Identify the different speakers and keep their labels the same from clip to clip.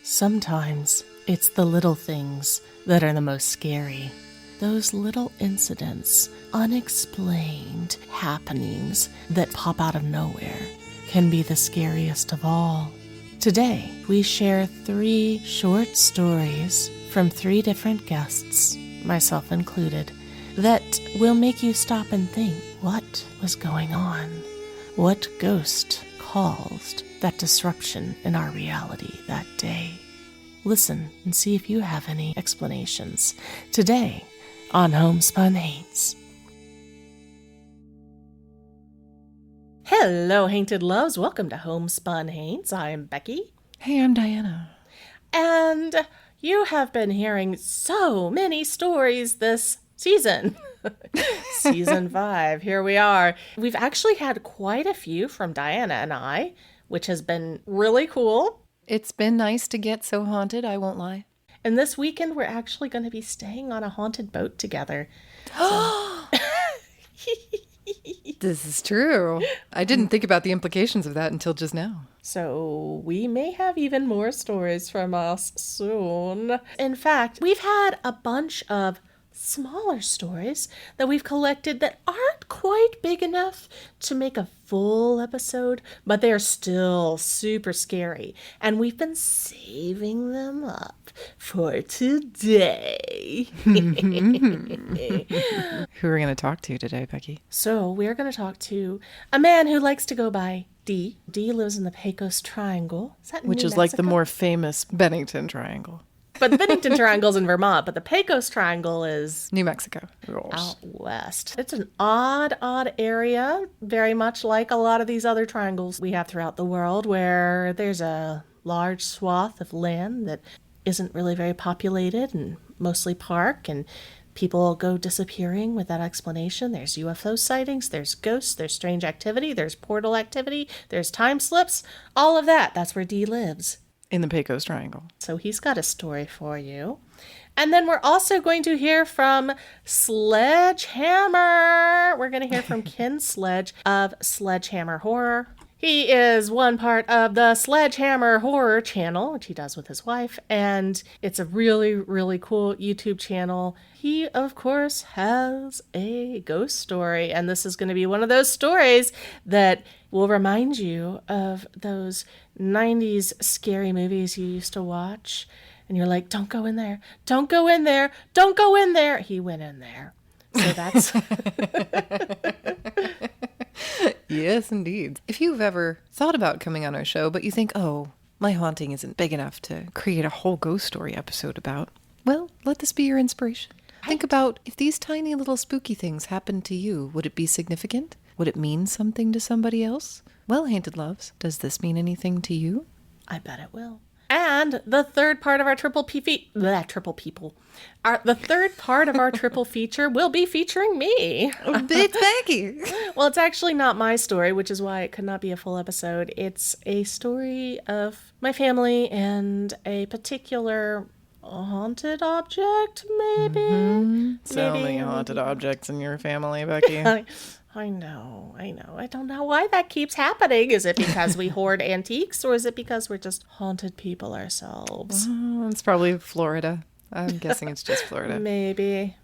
Speaker 1: Sometimes it's the little things that are the most scary. Those little incidents, unexplained happenings that pop out of nowhere can be the scariest of all. Today, we share 3 short stories from 3 different guests, myself included, that will make you stop and think, what was going on? What ghost caused that disruption in our reality that day? Listen and see if you have any explanations. Today on Homespun Haints. Hello, Hainted Loves. Welcome to Homespun Haints. I'm Becky.
Speaker 2: Hey, I'm Diana.
Speaker 1: And you have been hearing so many stories this season. Season 5. Here we are. We've actually had quite a few from Diana and I, which has been really cool.
Speaker 2: It's been nice to get so haunted, I won't lie.
Speaker 1: And this weekend, we're actually going to be staying on a haunted boat together. So.
Speaker 2: This is true. I didn't think about the implications of that until just now.
Speaker 1: So we may have even more stories from us soon. In fact, we've had a bunch of smaller stories that we've collected that aren't quite big enough to make a full episode, but they're still super scary. And we've been saving them up for today.
Speaker 2: Who are we going to talk to today, Becky?
Speaker 1: So we're going to talk to a man who likes to go by D. D lives in the Pecos Triangle. Is that in
Speaker 2: Which
Speaker 1: New
Speaker 2: is like the
Speaker 1: Mexico?
Speaker 2: more famous Bennington Triangle.
Speaker 1: But the Bennington Triangle's in Vermont, but the Pecos Triangle is
Speaker 2: New Mexico.
Speaker 1: out west. It's an odd area, very much like a lot of these other triangles we have throughout the world, where there's a large swath of land that isn't really very populated and mostly park, and people go disappearing without explanation. There's UFO sightings, there's ghosts, there's strange activity, there's portal activity, there's time slips, all of that. That's where D lives.
Speaker 2: In the Pecos Triangle.
Speaker 1: So he's got a story for you. And then we're also going to hear from Sledgehammer. We're going to hear from Ken Sledge of Sledgehammer Horror. He is one part of the Sledgehammer Horror channel, which he does with his wife, and it's a really, really cool YouTube channel. He, of course, has a ghost story, and this is going to be one of those stories that will remind you of those 90s scary movies you used to watch, and you're like, don't go in there, don't go in there, don't go in there. He went in there. So that's...
Speaker 2: Yes, indeed. If you've ever thought about coming on our show, but you think, oh, my haunting isn't big enough to create a whole ghost story episode about, well, let this be your inspiration. Think about if these tiny little spooky things happened to you, would it be significant? Would it mean something to somebody else? Well, Haunted Loves, does this mean anything to you?
Speaker 1: I bet it will. And the third part of our the third part of our triple feature will be featuring me.
Speaker 2: It's Becky.
Speaker 1: Well, it's actually not my story, which is why it could not be a full episode. It's a story of my family and a particular haunted object, maybe.
Speaker 2: Mm-hmm. So many haunted objects in your family, Becky.
Speaker 1: I know. I don't know why that keeps happening. Is it because we hoard antiques, or is it because we're just haunted people ourselves?
Speaker 2: It's probably Florida. I'm guessing it's just Florida.
Speaker 1: Maybe.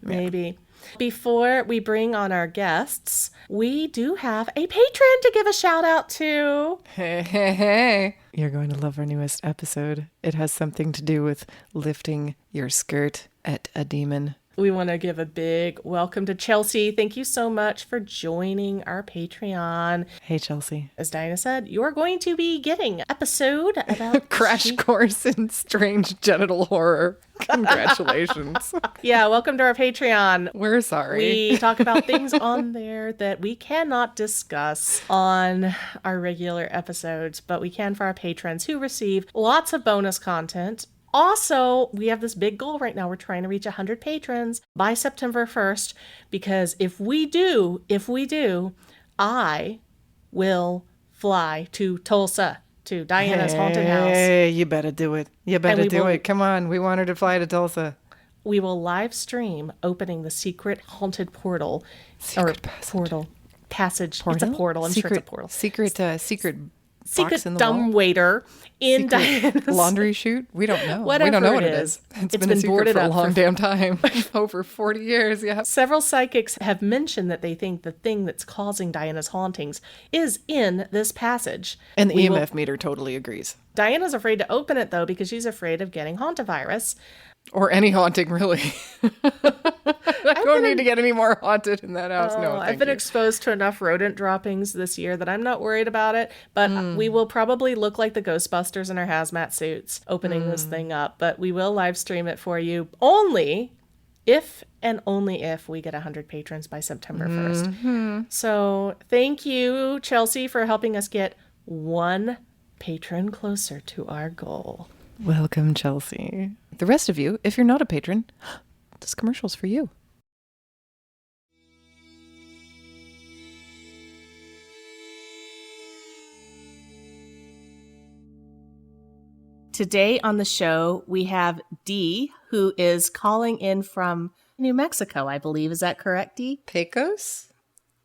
Speaker 1: Before we bring on our guests, we do have a patron to give a shout out to.
Speaker 2: Hey. You're going to love our newest episode. It has something to do with lifting your skirt at a demon.
Speaker 1: We want to give a big welcome to Chelsea. Thank you so much for joining our Patreon.
Speaker 2: Hey, Chelsea.
Speaker 1: As Diana said, you're going to be getting an episode about...
Speaker 2: Crash course in strange genital horror. Congratulations.
Speaker 1: Yeah, welcome to our Patreon.
Speaker 2: We're sorry.
Speaker 1: We talk about things on there that we cannot discuss on our regular episodes, but we can for our patrons who receive lots of bonus content. Also, we have this big goal right now. We're trying to reach 100 patrons by September 1st, because if we do, I will fly to Tulsa, to Diana's haunted house.
Speaker 2: Hey, you better do it. You better do it. Come on. We want her to fly to Tulsa.
Speaker 1: We will live stream opening the secret haunted portal.
Speaker 2: Secret
Speaker 1: passage. Portal. It's a portal. I'm
Speaker 2: sure
Speaker 1: it's a portal.
Speaker 2: Secret
Speaker 1: secret
Speaker 2: box in the wall?
Speaker 1: dumbwaiter in
Speaker 2: Secret
Speaker 1: Diana's
Speaker 2: laundry chute? We don't know. We
Speaker 1: Whatever
Speaker 2: don't know what
Speaker 1: it
Speaker 2: it
Speaker 1: is.
Speaker 2: is. It's
Speaker 1: It's
Speaker 2: been a
Speaker 1: been
Speaker 2: secret
Speaker 1: boarded
Speaker 2: for a
Speaker 1: up
Speaker 2: long
Speaker 1: for-
Speaker 2: damn time. Over 40 years, yeah.
Speaker 1: Several psychics have mentioned that they think the thing that's causing Diana's hauntings is in this passage.
Speaker 2: And the
Speaker 1: We
Speaker 2: EMF
Speaker 1: will-
Speaker 2: meter totally agrees.
Speaker 1: Diana's afraid to open it, though, because she's afraid of getting hantavirus.
Speaker 2: Or any haunting, really. I don't need to get any more haunted in that house. No,
Speaker 1: I've
Speaker 2: thank
Speaker 1: been
Speaker 2: you.
Speaker 1: exposed to enough rodent droppings this year that I'm not worried about it, but we will probably look like the Ghostbusters in our hazmat suits opening this thing up, but we will live stream it for you only if and only if we get 100 patrons by September 1st. So thank you, Chelsea, for helping us get one patron closer to our goal.
Speaker 2: Welcome, Chelsea. The rest of you, if you're not a patron, this commercial's for you.
Speaker 1: Today on the show, we have Dee, who is calling in from New Mexico, I believe. Is that correct, Dee?
Speaker 2: Pecos?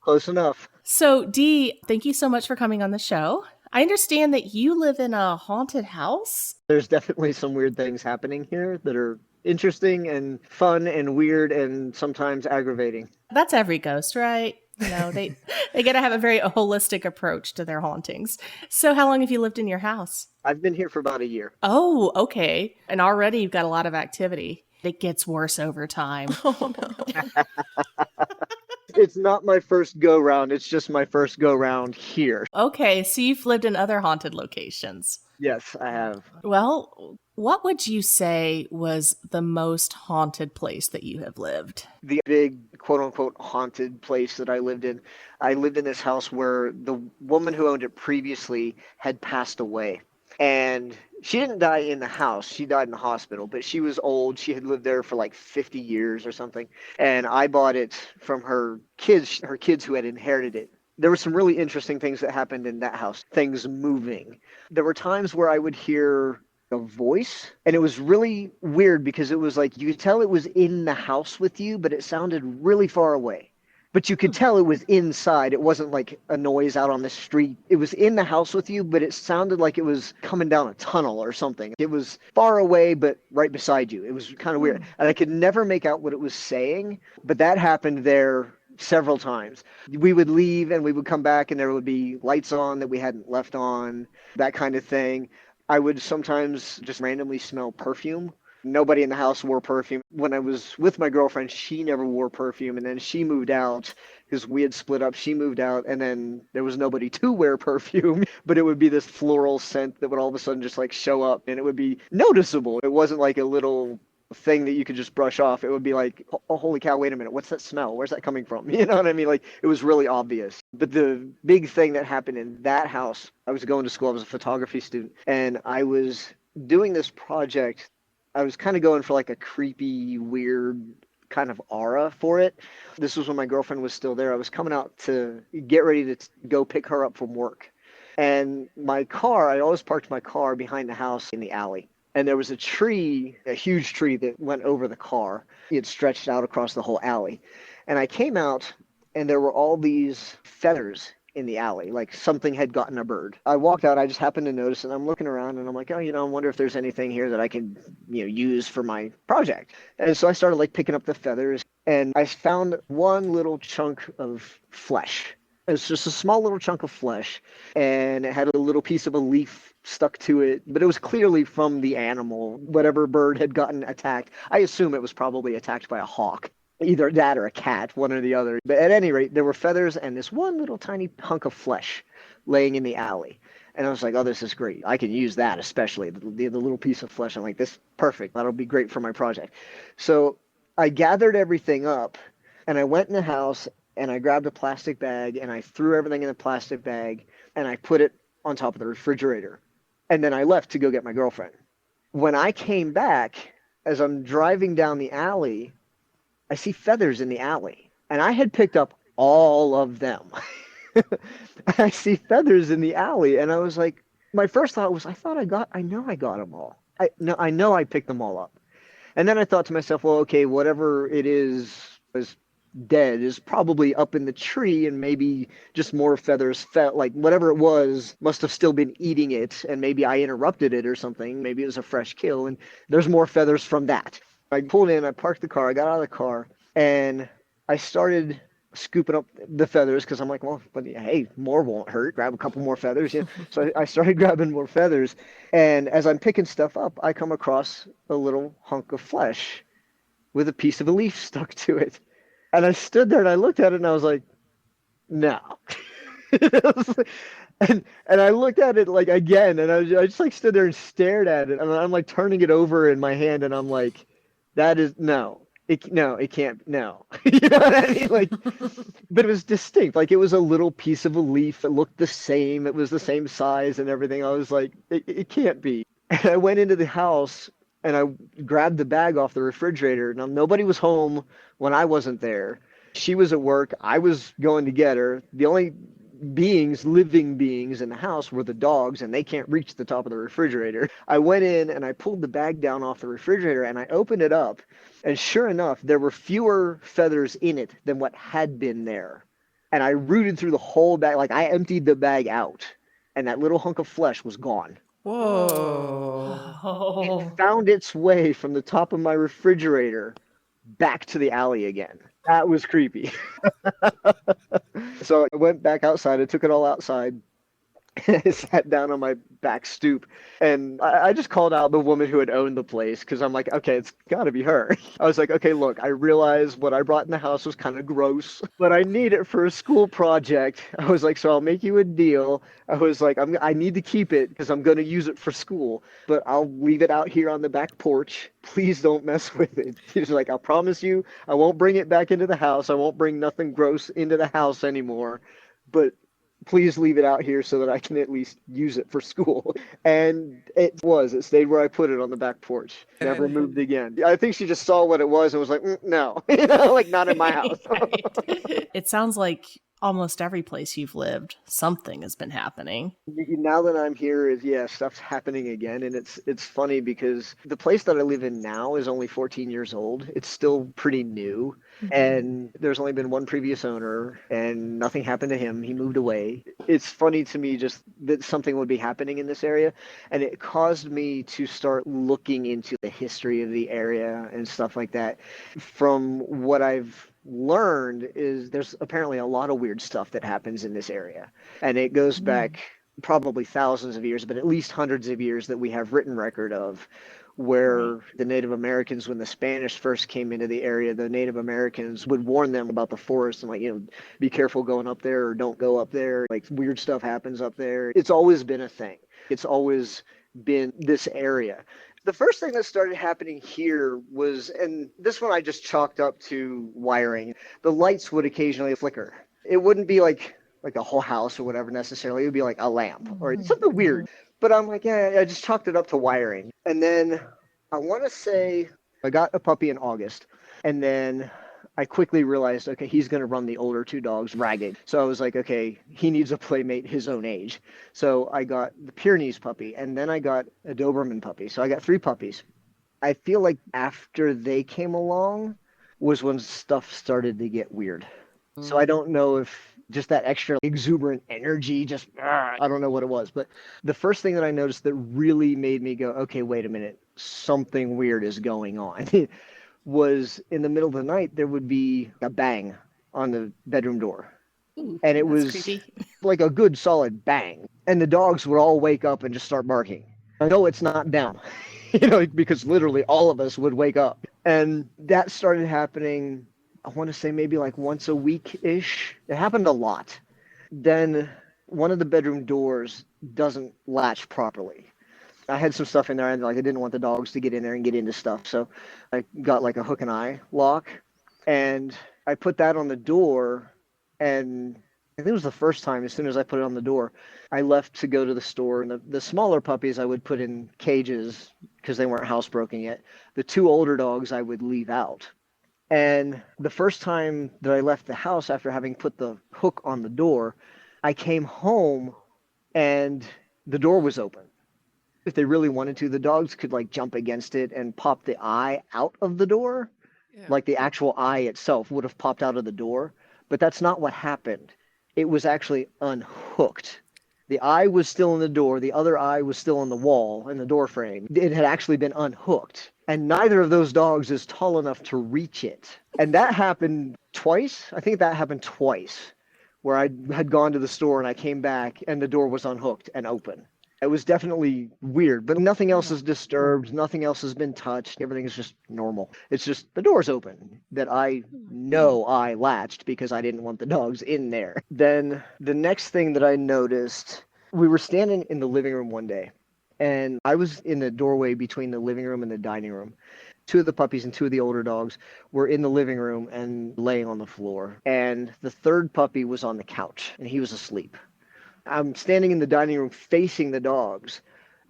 Speaker 3: Close enough.
Speaker 1: So, Dee, thank you so much for coming on the show. I understand that you live in a haunted house.
Speaker 3: There's definitely some weird things happening here that are interesting and fun and weird and sometimes aggravating.
Speaker 1: That's every ghost, right? You know, they got to have a very holistic approach to their hauntings. So, how long have you lived in your house?
Speaker 3: I've been here for about a year.
Speaker 1: Oh, okay. And already you've got a lot of activity. It gets worse over time.
Speaker 2: Oh, no.
Speaker 3: It's not my first go round, it's just my first go round here.
Speaker 1: Okay, so you've lived in other haunted locations.
Speaker 3: Yes, I have.
Speaker 1: Well, what would you say was the most haunted place that you have lived?
Speaker 3: The big quote unquote haunted place that I lived in this house where the woman who owned it previously had passed away. And she didn't die in the house. She died in the hospital, but she was old. She had lived there for like 50 years or something. And I bought it from her kids who had inherited it. There were some really interesting things that happened in that house, things moving. There were times where I would hear a voice, and it was really weird because it was like you could tell it was in the house with you, but it sounded really far away. But you could tell it was inside. It wasn't like a noise out on the street. It was in the house with you, but it sounded like it was coming down a tunnel or something. It was far away, but right beside you. It was kind of weird. And I could never make out what it was saying, but that happened there several times. We would leave and we would come back and there would be lights on that we hadn't left on, that kind of thing. I would sometimes just randomly smell perfume. Nobody in the house wore perfume. When I was with my girlfriend, she never wore perfume. And then she moved out because we had split up. She moved out and then there was nobody to wear perfume. But it would be this floral scent that would all of a sudden just like show up and it would be noticeable. It wasn't like a little thing that you could just brush off. It would be like, oh, holy cow, wait a minute. What's that smell? Where's that coming from? You know what I mean? Like it was really obvious. But the big thing that happened in that house, I was going to school. I was a photography student and I was doing this project. I was kind of going for like a creepy, weird kind of aura for it. This was when my girlfriend was still there. I was coming out to get ready to go pick her up from work. And my car, I always parked my car behind the house in the alley. And there was a tree, a huge tree that went over the car. It stretched out across the whole alley. And I came out and there were all these feathers in the alley, like something had gotten a bird. I walked out, I just happened to notice, and I'm looking around and I'm like, oh, I wonder if there's anything here that I can, use for my project. And so I started like picking up the feathers and I found one little chunk of flesh. It's just a small little chunk of flesh and it had a little piece of a leaf stuck to it, but it was clearly from the animal, whatever bird had gotten attacked. I assume it was probably attacked by a hawk. Either that or a cat, one or the other. But at any rate, there were feathers and this one little tiny hunk of flesh laying in the alley. And I was like, oh, this is great. I can use that, especially the little piece of flesh. I'm like, this perfect. That'll be great for my project. So I gathered everything up and I went in the house and I grabbed a plastic bag and I threw everything in the plastic bag and I put it on top of the refrigerator. And then I left to go get my girlfriend. When I came back, as I'm driving down the alley, I see feathers in the alley, and I had picked up all of them. I see feathers in the alley, and I was like, my first thought was, I know I got them all. I know I picked them all up. And then I thought to myself, well, okay, whatever it is dead is probably up in the tree, and maybe just more feathers fell, like whatever it was must have still been eating it, and maybe I interrupted it or something. Maybe it was a fresh kill, and there's more feathers from that. I pulled in, I parked the car, I got out of the car, and I started scooping up the feathers because I'm like, well, but hey, more won't hurt. Grab a couple more feathers. Yeah. So I started grabbing more feathers, and as I'm picking stuff up, I come across a little hunk of flesh with a piece of a leaf stuck to it. And I stood there and I looked at it and I was like, no. And I looked at it like again, and I just like stood there and stared at it, and I'm like turning it over in my hand, and I'm like, that is no, it can't, no. You know what I mean? Like, but it was distinct. Like it was a little piece of a leaf. It looked the same. It was the same size and everything. I was like, it can't be. And I went into the house and I grabbed the bag off the refrigerator. Now nobody was home when I wasn't there. She was at work. I was going to get her. The only living beings in the house were the dogs, and they can't reach the top of the refrigerator. I went in and I pulled the bag down off the refrigerator and I opened it up, and sure enough, there were fewer feathers in it than what had been there. And I rooted through the whole bag, like I emptied the bag out, and that little hunk of flesh was gone.
Speaker 2: Whoa.
Speaker 1: Oh.
Speaker 3: Found its way from the top of my refrigerator back to the alley again. That was creepy. So I went back outside. I took it all outside. I sat down on my back stoop, and I just called out the woman who had owned the place because I'm like, okay, it's got to be her. I was like, okay, look, I realize what I brought in the house was kind of gross, but I need it for a school project. I was like, so I'll make you a deal. I was like, I need to keep it because I'm going to use it for school, but I'll leave it out here on the back porch. Please don't mess with it. She's like, I'll promise you, I won't bring it back into the house. I won't bring nothing gross into the house anymore, but please leave it out here so that I can at least use it for school. And it stayed where I put it on the back porch. Never moved again. I think she just saw what it was and was like, no, like not in my house.
Speaker 1: It sounds like almost every place you've lived, something has been happening.
Speaker 3: Now that I'm here, stuff's happening again, and it's funny because the place that I live in now is only 14 years old. It's still pretty new, and there's only been one previous owner, and nothing happened to him. He moved away. It's funny to me just that something would be happening in this area, and it caused me to start looking into the history of the area and stuff like that. From what I've learned is there's apparently a lot of weird stuff that happens in this area, and it goes back probably thousands of years, but at least hundreds of years that we have written record of, where the Native Americans, when the Spanish first came into the area, the Native Americans would warn them about the forest and, like, be careful going up there or don't go up there. Like, weird stuff happens up there. It's always been a thing. It's always been this area. The first thing that started happening here was, and this one I just chalked up to wiring. The lights would occasionally flicker. It wouldn't be like a whole house or whatever necessarily. It would be like a lamp or something weird. But I'm like, yeah, I just chalked it up to wiring. And then I want to say I got a puppy in August, and then I quickly realized, okay, he's going to run the older two dogs ragged. So I was like, okay, he needs a playmate his own age. So I got the Pyrenees puppy, and then I got a Doberman puppy. So I got 3 puppies. I feel like after they came along was when stuff started to get weird. So I don't know if just that extra exuberant energy, I don't know what it was. But the first thing that I noticed that really made me go, okay, wait a minute, something weird is going on. Was in the middle of the night, there would be a bang on the bedroom door.
Speaker 1: Ooh,
Speaker 3: and it was
Speaker 1: creepy.
Speaker 3: like a good solid bang. And the dogs would all wake up and just start barking. I know it's not them, because literally all of us would wake up. And that started happening, I want to say maybe like once a week-ish. It happened a lot. Then one of the bedroom doors doesn't latch properly. I had some stuff in there, and I didn't want the dogs to get in there and get into stuff. So I got like a hook and eye lock, and I put that on the door. And I think it was the first time, as soon as I put it on the door, I left to go to the store. And the smaller puppies I would put in cages because they weren't housebroken yet. The 2 older dogs I would leave out. And the first time that I left the house after having put the hook on the door, I came home and the door was open. If they really wanted to, the dogs could jump against it and pop the eye out of the door. like the actual eye itself would have popped out of the door, but that's not what happened. It was actually unhooked. The eye was still in the door, the other eye was still in the wall, in the door frame. It had actually been unhooked, and neither of those dogs is tall enough to reach it. And that happened twice. I think that happened twice, where I had gone to the store and I came back and the door was unhooked and open. It was definitely weird, but nothing else is disturbed. Nothing else has been touched. Everything is just normal. It's just the door's open that I know I latched because I didn't want the dogs in there. Then the next thing that I noticed, we were standing in the living room one day, and I was in the doorway between the living room and the dining room. Two of the puppies and two of the older dogs were in the living room and laying on the floor. And the third puppy was on the couch, and he was asleep. I'm standing in the dining room facing the dogs,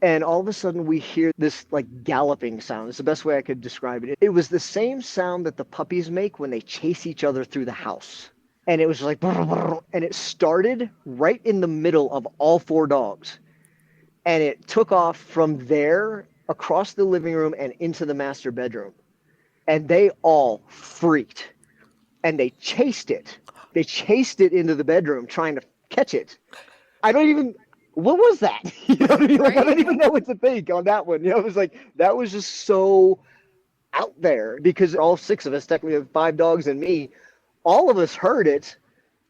Speaker 3: and all of a sudden we hear this like galloping sound. It's the best way I could describe it. It was the same sound that the puppies make when they chase each other through the house. And it was like, and it started right in the middle of all four dogs. And it took off from there across the living room and into the master bedroom. And they all freaked. And they chased it. They chased it into the bedroom trying to catch it. What was that? You know what I mean? Like, I don't even know what to think on that one. You know, it was like, that was just so out there because all six of us, technically 5 dogs and me, all of us heard it.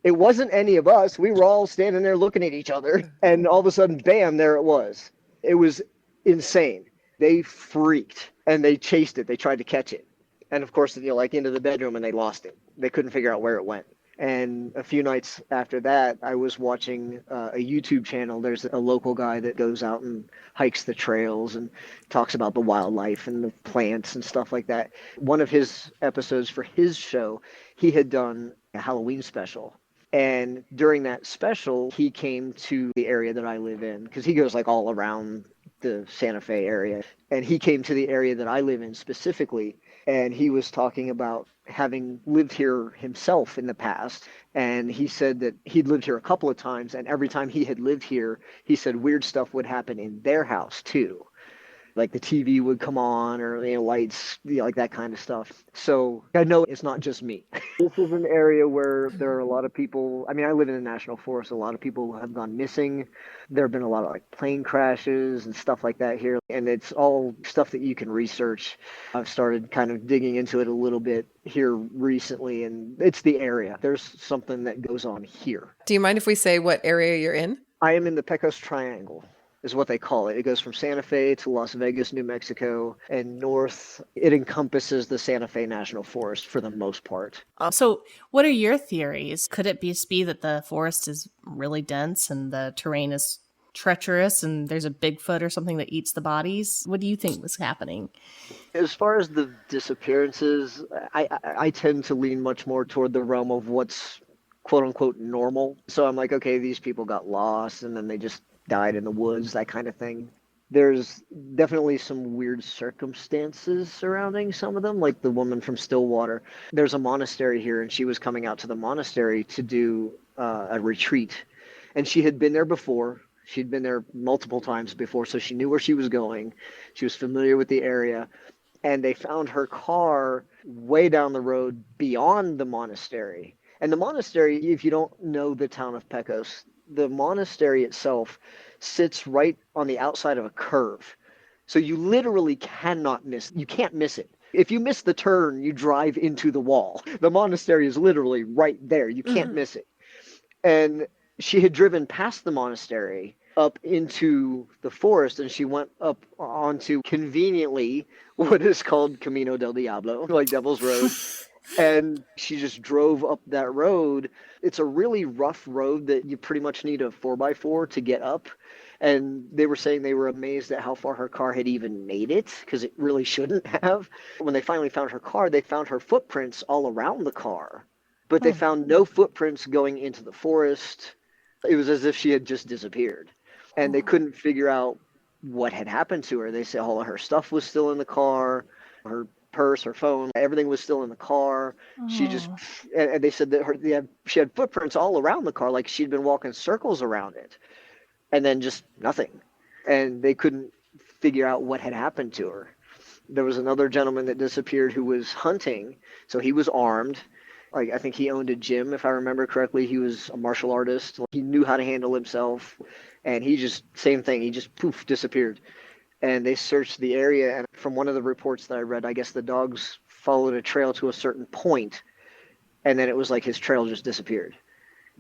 Speaker 3: It wasn't any of us. We were all standing there looking at each other, and all of a sudden, bam, there it was. It was insane. They freaked, and they chased it. They tried to catch it. And of course, like into the bedroom, and they lost it. They couldn't figure out where it went. And a few nights after that, I was watching a YouTube channel. There's a local guy that goes out and hikes the trails and talks about the wildlife and the plants and stuff like that. One of his episodes for his show, he had done a Halloween special. And during that special, he came to the area that I live in because he goes like all around the Santa Fe area. And he came to the area that I live in specifically. And he was talking about having lived here himself in the past. And he said that he'd lived here a couple of times. And every time he had lived here, he said weird stuff would happen in their house too. Like the TV would come on or lights, like that kind of stuff. So I know it's not just me. This is an area where there are a lot of people. I mean, I live in a national forest. A lot of people have gone missing. There have been a lot of like plane crashes and stuff like that here. And it's all stuff that you can research. I've started kind of digging into it a little bit here recently, and it's the area. There's something that goes on here.
Speaker 2: Do you mind if we say what area you're in?
Speaker 3: I am in the Pecos Triangle, is what they call it. It goes from Santa Fe to Las Vegas, New Mexico, and north. It encompasses the Santa Fe National Forest for the most part.
Speaker 1: So what are your theories? Could it be that the forest is really dense and the terrain is treacherous and there's a Bigfoot or something that eats the bodies? What do you think was happening?
Speaker 3: As far as the disappearances, I tend to lean much more toward the realm of what's quote unquote normal. So I'm like, okay, these people got lost and then they just died in the woods, that kind of thing. There's definitely some weird circumstances surrounding some of them, like the woman from Stillwater. There's a monastery here, and she was coming out to the monastery to do a retreat. And she had been there before. She'd been there multiple times before, so she knew where she was going. She was familiar with the area. And they found her car way down the road beyond the monastery. And the monastery, if you don't know the town of Pecos, the monastery itself sits right on the outside of a curve. So you literally cannot miss, you can't miss it. If you miss the turn, you drive into the wall. The monastery is literally right there. You can't miss it. And she had driven past the monastery up into the forest, and she went up onto conveniently what is called Camino del Diablo, like Devil's Road. And she just drove up that road. It's a really rough road that you pretty much need a 4x4 to get up. And they were saying they were amazed at how far her car had even made it, because it really shouldn't have. When they finally found her car, they found her footprints all around the car. But they found no footprints going into the forest. It was as if she had just disappeared. And they couldn't figure out what had happened to her. They said all of her stuff was still in the car. Her purse, her phone, everything was still in the car. She just, and they said that she had footprints all around the car, like she'd been walking circles around it, and then just nothing. And they couldn't figure out what had happened to her. There was another gentleman that disappeared who was hunting, so he was armed. Like, I think he owned a gym, if I remember correctly. He was a martial artist. He knew how to handle himself, and he just, same thing, he just poof, disappeared. And they searched the area, and from one of the reports that I read, I guess the dogs followed a trail to a certain point, and then it was like his trail just disappeared.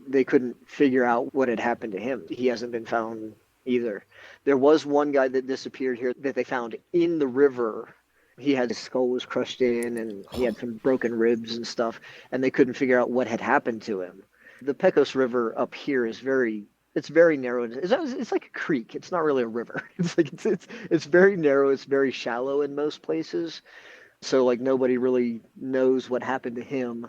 Speaker 3: They couldn't figure out what had happened to him. He hasn't been found either. There was one guy that disappeared here that they found in the river. He had his skull was crushed in, and he had some broken ribs and stuff, and they couldn't figure out what had happened to him. The Pecos River up here is it's very narrow. It's like a creek. It's not really a river. It's very narrow. It's very shallow in most places. So like nobody really knows what happened to him.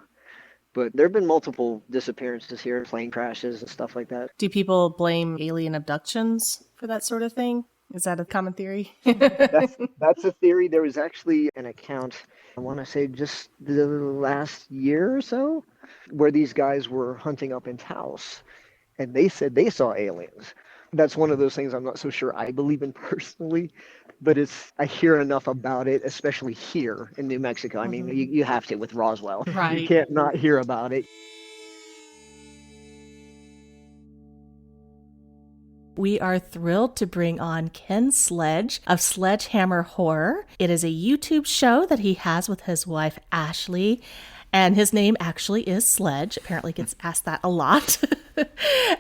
Speaker 3: But there have been multiple disappearances here, plane crashes and stuff like that.
Speaker 1: Do people blame alien abductions for that sort of thing? Is that a common theory?
Speaker 3: That's a theory. There was actually an account, I want to say just the last year or so, where these guys were hunting up in Taos, and they said they saw aliens. That's one of those things I'm not so sure I believe in personally, but I hear enough about it, especially here in New Mexico. I mean, you have to with Roswell.
Speaker 1: Right.
Speaker 3: You can't not hear about it.
Speaker 1: We are thrilled to bring on Ken Sledge of Sledgehammer Horror. It is a YouTube show that he has with his wife, Ashley, and his name actually is Sledge. Apparently gets asked that a lot.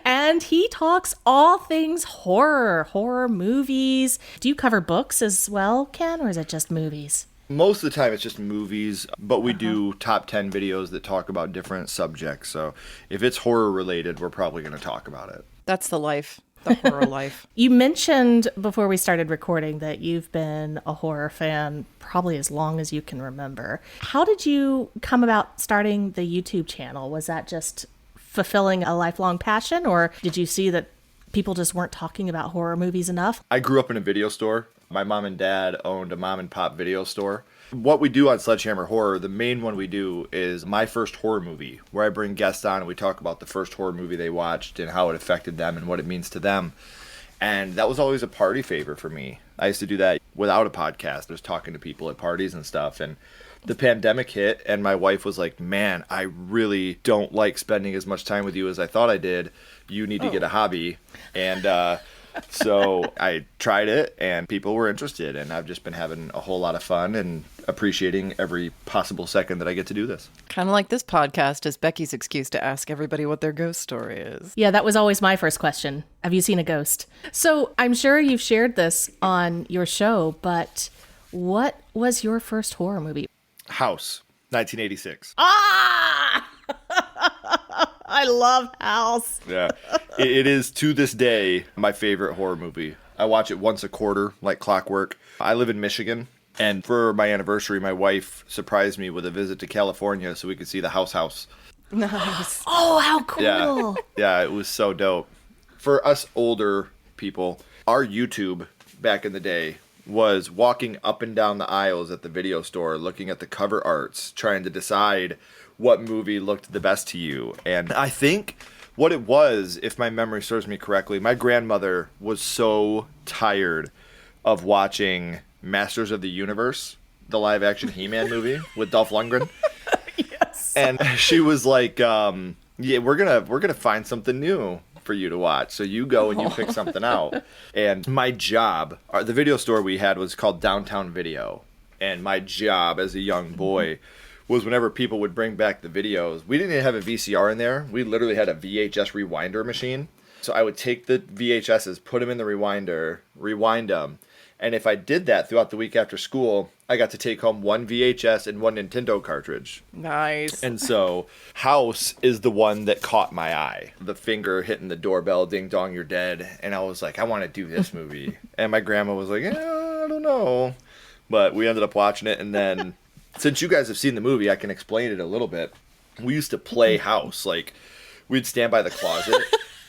Speaker 1: And he talks all things horror movies. Do you cover books as well, Ken, or is it just movies?
Speaker 4: Most of the time it's just movies, but we do top 10 videos that talk about different subjects. So if it's horror related, we're probably going to talk about it.
Speaker 2: That's the life. The horror life.
Speaker 1: You mentioned before we started recording that you've been a horror fan probably as long as you can remember. How did you come about starting the YouTube channel? Was that just fulfilling a lifelong passion, or did you see that people just weren't talking about horror movies enough?
Speaker 4: I grew up in a video store. My mom and dad owned a mom and pop video store. What we do on Sledgehammer Horror, the main one we do is my first horror movie, where I bring guests on and we talk about the first horror movie they watched and how it affected them and what it means to them. And that was always a party favor for me. I used to do that without a podcast. I was talking to people at parties and stuff. And the pandemic hit and my wife was like, man, I really don't like spending as much time with you as I thought I did. You need to get a hobby. And so I tried it and people were interested, and I've just been having a whole lot of fun and appreciating every possible second that I get to do this.
Speaker 2: Kind of like this podcast is Becky's excuse to ask everybody what their ghost story is.
Speaker 1: Yeah, that was always my first question. Have you seen a ghost? So I'm sure you've shared this on your show, but what was your first horror movie?
Speaker 4: House, 1986.
Speaker 1: Ah! I love House.
Speaker 4: Yeah, it is to this day my favorite horror movie. I watch it once a quarter, like clockwork. I live in Michigan, and for my anniversary, my wife surprised me with a visit to California so we could see the house.
Speaker 2: Nice.
Speaker 1: Oh, how cool.
Speaker 4: Yeah, it was so dope. For us older people, our YouTube back in the day was walking up and down the aisles at the video store, looking at the cover arts, trying to decide what movie looked the best to you. And I think what it was, if my memory serves me correctly, my grandmother was so tired of watching Masters of the Universe, the live-action He-Man movie with Dolph Lundgren.
Speaker 1: Yes.
Speaker 4: And she was like, yeah, we're gonna find something new for you to watch. So you go and you pick something out. And my job, the video store we had was called Downtown Video. And my job as a young boy was whenever people would bring back the videos, we didn't even have a VCR in there. We literally had a VHS rewinder machine. So I would take the VHSs, put them in the rewinder, rewind them. And if I did that throughout the week after school, I got to take home one VHS and one Nintendo cartridge.
Speaker 2: Nice.
Speaker 4: And so House is the one that caught my eye. The finger hitting the doorbell, ding dong, you're dead. And I was like, I want to do this movie. And my grandma was like, I don't know. But we ended up watching it. And then since you guys have seen the movie, I can explain it a little bit. We used to play House. Like, we'd stand by the closet.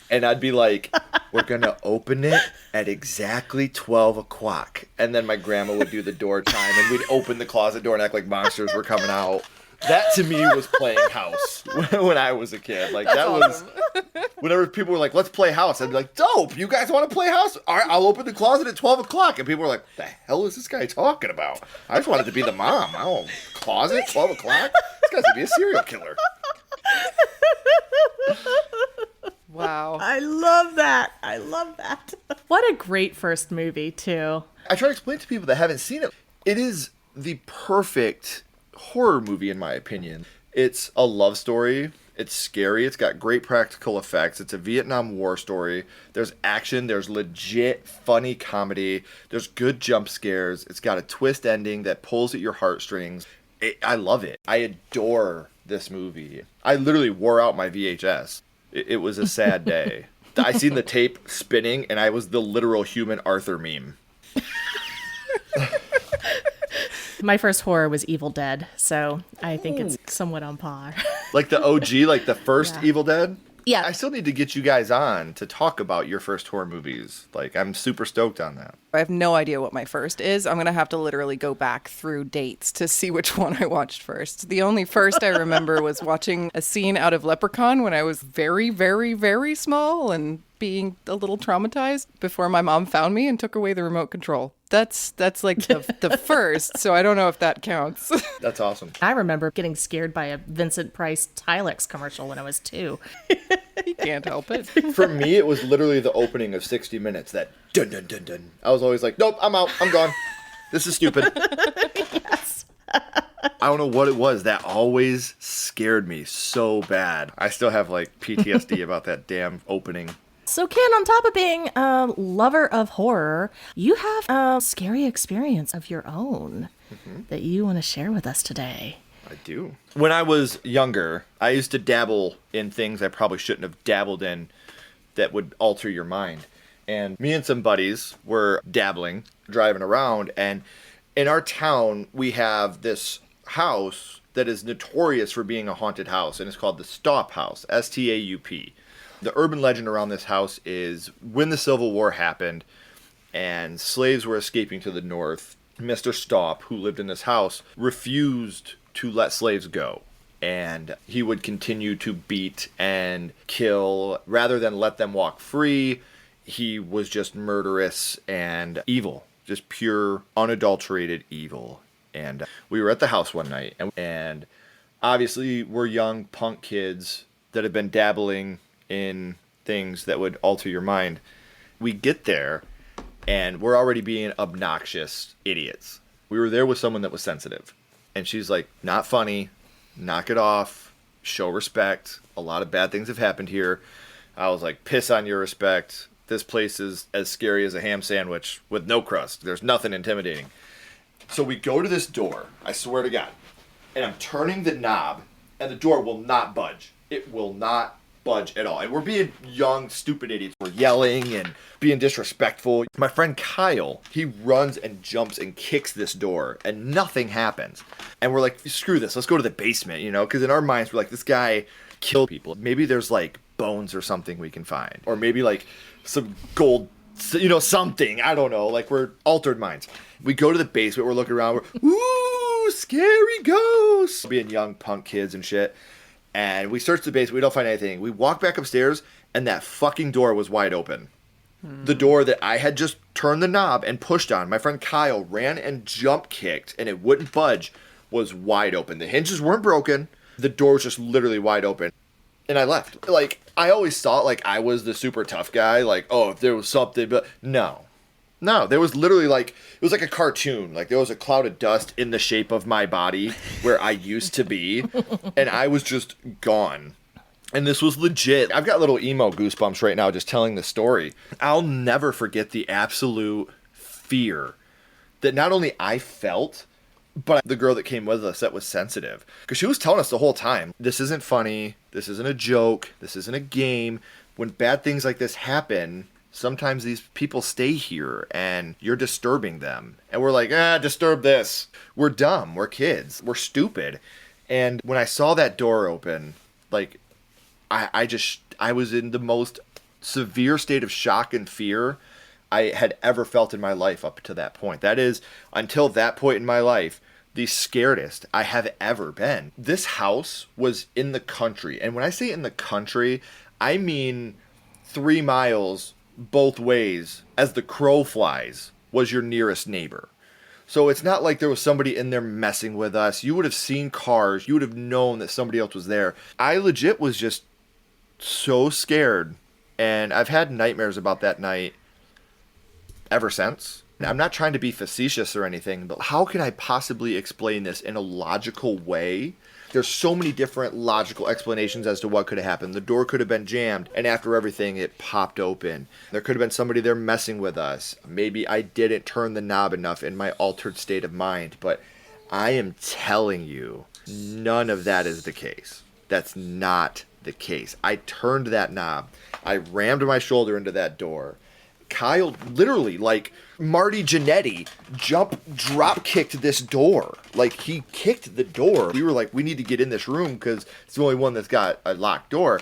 Speaker 4: And I'd be like, we're going to open it at exactly 12 o'clock. And then my grandma would do the door chime, and we'd open the closet door and act like monsters were coming out. That to me was playing house when I was a kid. Like that was whenever people were like, "Let's play house," I'd be like, "Dope! You guys want to play house? All right, I'll open the closet at 12 o'clock." And people were like, "The hell is this guy talking about?" I just wanted to be the mom. I don't closet 12 o'clock. This guy's gonna be a serial killer.
Speaker 2: Wow.
Speaker 1: I love that. I love that. What a great first movie, too.
Speaker 4: I try to explain to people that haven't seen it. It is the perfect horror movie, in my opinion. It's a love story. It's scary. It's got great practical effects. It's a Vietnam War story. There's action. There's legit funny comedy. There's good jump scares. It's got a twist ending that pulls at your heartstrings. I love it. I adore this movie. I literally wore out my VHS. It was a sad day. I seen the tape spinning, and I was the literal human Arthur meme.
Speaker 1: My first horror was Evil Dead, so I think it's somewhat on par.
Speaker 4: Like the OG, like the first Evil Dead?
Speaker 1: Yeah.
Speaker 4: I still need to get you guys on to talk about your first horror movies. Like, I'm super stoked on that.
Speaker 2: I have no idea what my first is. I'm going to have to literally go back through dates to see which one I watched first. The only first I remember was watching a scene out of Leprechaun when I was very, very, very small and being a little traumatized before my mom found me and took away the remote control. That's like the first, so I don't know if that counts.
Speaker 4: That's awesome.
Speaker 1: I remember getting scared by a Vincent Price Tilex commercial when I was 2.
Speaker 2: You can't help it.
Speaker 4: For me, it was literally the opening of 60 Minutes, that dun dun dun dun. I was always like, nope, I'm out, I'm gone. This is stupid.
Speaker 1: Yes.
Speaker 4: I don't know what it was. That always scared me so bad. I still have like PTSD about that damn opening.
Speaker 1: So, Ken, on top of being a lover of horror, you have a scary experience of your own that you want to share with us today.
Speaker 4: I do. When I was younger, I used to dabble in things I probably shouldn't have dabbled in that would alter your mind. And me and some buddies were dabbling, driving around, and in our town, we have this house that is notorious for being a haunted house, and it's called the Staup House, S-T-A-U-P. The urban legend around this house is when the Civil War happened and slaves were escaping to the north, Mr. Staup, who lived in this house, refused to let slaves go. And he would continue to beat and kill. Rather than let them walk free, he was just murderous and evil. Just pure, unadulterated evil. And we were at the house one night, and obviously we're young punk kids that have been dabbling in things that would alter your mind. We get there, and we're already being obnoxious idiots. We were there with someone that was sensitive. And she's like, not funny, knock it off, show respect. A lot of bad things have happened here. I was like, piss on your respect. This place is as scary as a ham sandwich with no crust. There's nothing intimidating. So we go to this door, I swear to God, and I'm turning the knob, and the door will not budge. It will not budge at all. And we're being young, stupid idiots. We're yelling and being disrespectful. My friend Kyle, he runs and jumps and kicks this door, and nothing happens. And we're like, screw this, let's go to the basement, you know? Because in our minds, we're like, this guy killed people. Maybe there's like bones or something we can find. Or maybe like some gold, you know, something. I don't know. Like, we're altered minds. We go to the basement, we're looking around, we're, ooh, scary ghosts. Being young punk kids and shit. And we search the basement, we don't find anything. We walk back upstairs, and that fucking door was wide open. The door that I had just turned the knob and pushed on. My friend Kyle ran and jump kicked, and it wouldn't budge, was wide open. The hinges weren't broken. The door was just literally wide open. And I left. Like, I always thought, like, I was the super tough guy. Like, oh, if there was something, but no. No, there was literally like, it was like a cartoon. Like, there was a cloud of dust in the shape of my body where I used to be, and I was just gone. And this was legit. I've got little emo goosebumps right now just telling the story. I'll never forget the absolute fear that not only I felt, but the girl that came with us that was sensitive. Because she was telling us the whole time, this isn't funny, this isn't a joke, this isn't a game. When bad things like this happen, sometimes these people stay here and you're disturbing them. And we're like, disturb this. We're dumb. We're kids. We're stupid. And when I saw that door open, like, I was in the most severe state of shock and fear I had ever felt in my life up to that point. That is, until that point in my life, the scaredest I have ever been. This house was in the country. And when I say in the country, I mean 3 miles both ways as the crow flies was your nearest neighbor. So it's not like there was somebody in there messing with us. You would have seen cars. You would have known that somebody else was there. I legit was just so scared. And I've had nightmares about that night ever since. I'm not trying to be facetious or anything, but how can I possibly explain this in a logical way? There's so many different logical explanations as to what could have happened. The door could have been jammed, and after everything, it popped open. There could have been somebody there messing with us. Maybe I didn't turn the knob enough in my altered state of mind, but I am telling you, none of that is the case. That's not the case. I turned that knob. I rammed my shoulder into that door. Kyle literally, like Marty Jannetty, drop kicked this door. Like, he kicked the door. We were like, we need to get in this room because it's the only one that's got a locked door.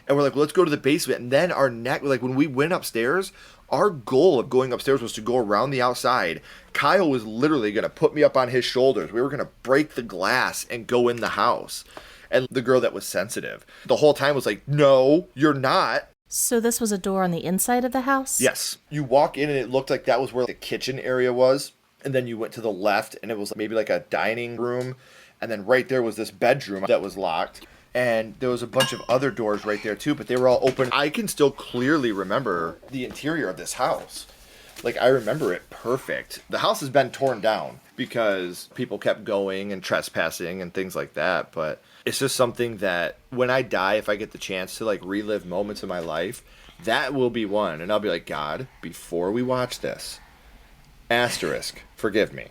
Speaker 4: And we're like, well, let's go to the basement. And then when we went upstairs, our goal of going upstairs was to go around the outside. Kyle was literally going to put me up on his shoulders. We were going to break the glass and go in the house. And the girl that was sensitive the whole time was like, no, you're not.
Speaker 1: So this was a door on the inside of the house?
Speaker 4: Yes. You walk in and it looked like that was where the kitchen area was. And then you went to the left and it was maybe like a dining room. And then right there was this bedroom that was locked. And there was a bunch of other doors right there too, but they were all open. I can still clearly remember the interior of this house. Like, I remember it perfect. The house has been torn down because people kept going and trespassing and things like that. But it's just something that when I die, if I get the chance to like relive moments of my life, that will be one. And I'll be like, God, before we watch this, asterisk, forgive me.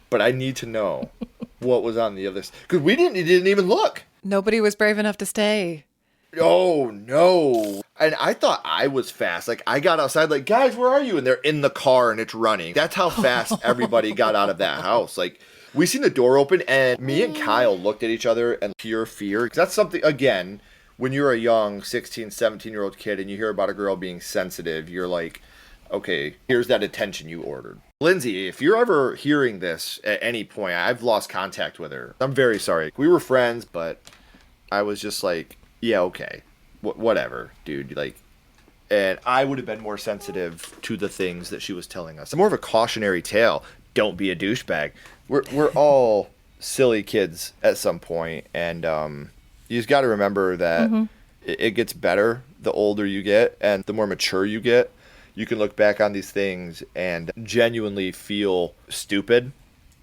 Speaker 4: But I need to know what was on the other side. Because we didn't even look.
Speaker 2: Nobody was brave enough to stay.
Speaker 4: Oh, no. And I thought I was fast. Like, I got outside, like, guys, where are you? And they're in the car and it's running. That's how fast everybody got out of that house. Like, we seen the door open and me and Kyle looked at each other in pure fear. 'Cause that's something, again, when you're a young 16, 17-year-old kid and you hear about a girl being sensitive, you're like, okay, here's that attention you ordered. Lindsay, if you're ever hearing this at any point, I've lost contact with her. I'm very sorry. We were friends, but I was just like, yeah, okay, whatever, dude. Like, and I would have been more sensitive to the things that she was telling us. More of a cautionary tale. Don't be a douchebag. We're all silly kids at some point, and you just got to remember that it gets better the older you get and the more mature you get. You can look back on these things and genuinely feel stupid,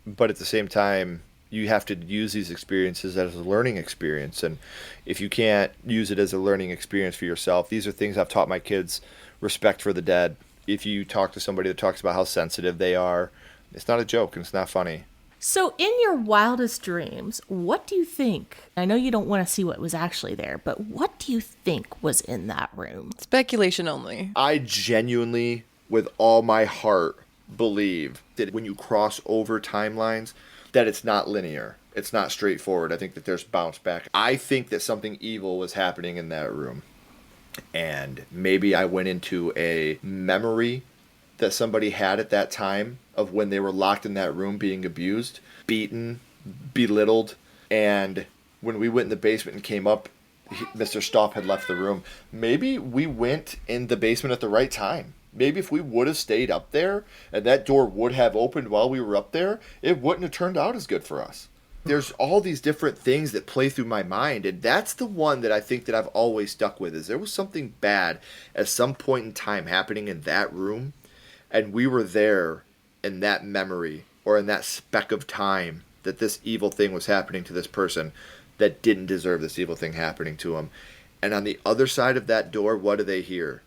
Speaker 4: but at the same time, you have to use these experiences as a learning experience. And if you can't use it as a learning experience for yourself, these are things I've taught my kids: respect for the dead. If you talk to somebody that talks about how sensitive they are, it's not a joke and it's not funny.
Speaker 1: So in your wildest dreams, what do you think? I know you don't want to see what was actually there, but what do you think was in that room?
Speaker 2: Speculation only.
Speaker 4: I genuinely, with all my heart, believe that when you cross over timelines, that it's not linear. It's not straightforward. I think that there's bounce back. I think that something evil was happening in that room. And maybe I went into a memory that somebody had at that time of when they were locked in that room being abused, beaten, belittled. And when we went in the basement and came up, Mr. Stopp had left the room. Maybe we went in the basement at the right time. Maybe if we would have stayed up there and that door would have opened while we were up there, it wouldn't have turned out as good for us. There's all these different things that play through my mind, and that's the one that I think that I've always stuck with, is there was something bad at some point in time happening in that room, and we were there in that memory or in that speck of time that this evil thing was happening to this person that didn't deserve this evil thing happening to them. And on the other side of that door, what do they hear?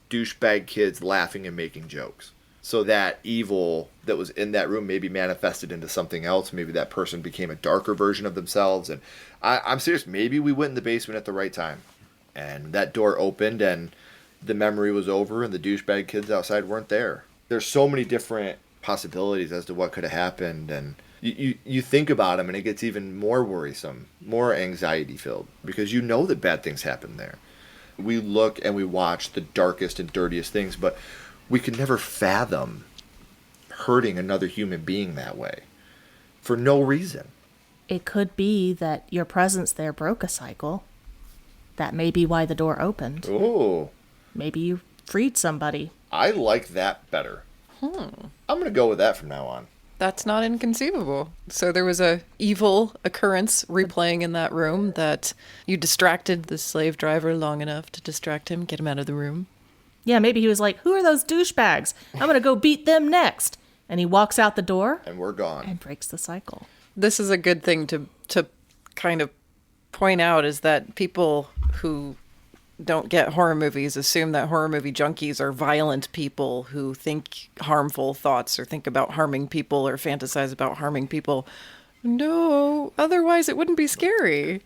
Speaker 4: Douchebag kids laughing and making jokes. So that evil that was in that room maybe manifested into something else. Maybe that person became a darker version of themselves. And I'm serious. Maybe we went in the basement at the right time. And that door opened and the memory was over and the douchebag kids outside weren't there. There's so many different possibilities as to what could have happened. And you think about them and it gets even more worrisome, more anxiety filled. Because you know that bad things happen there. We look and we watch the darkest and dirtiest things, but we could never fathom hurting another human being that way. for no reason.
Speaker 1: It could be that your presence there broke a cycle. That may be why the door opened.
Speaker 4: Ooh.
Speaker 1: Maybe you freed somebody.
Speaker 4: I like that better. I'm going to go with that from now on.
Speaker 2: That's not inconceivable. So there was a evil occurrence replaying in that room that you distracted the slave driver long enough to distract him, get him out of the room.
Speaker 1: Yeah, maybe he was like, who are those douchebags? I'm going to go beat them next. And he walks out the door
Speaker 4: And we're gone.
Speaker 1: and breaks the cycle.
Speaker 2: This is a good thing to kind of point out, is that people who don't get horror movies assume that horror movie junkies are violent people who think harmful thoughts or think about harming people or fantasize about harming people. No, otherwise it wouldn't be scary.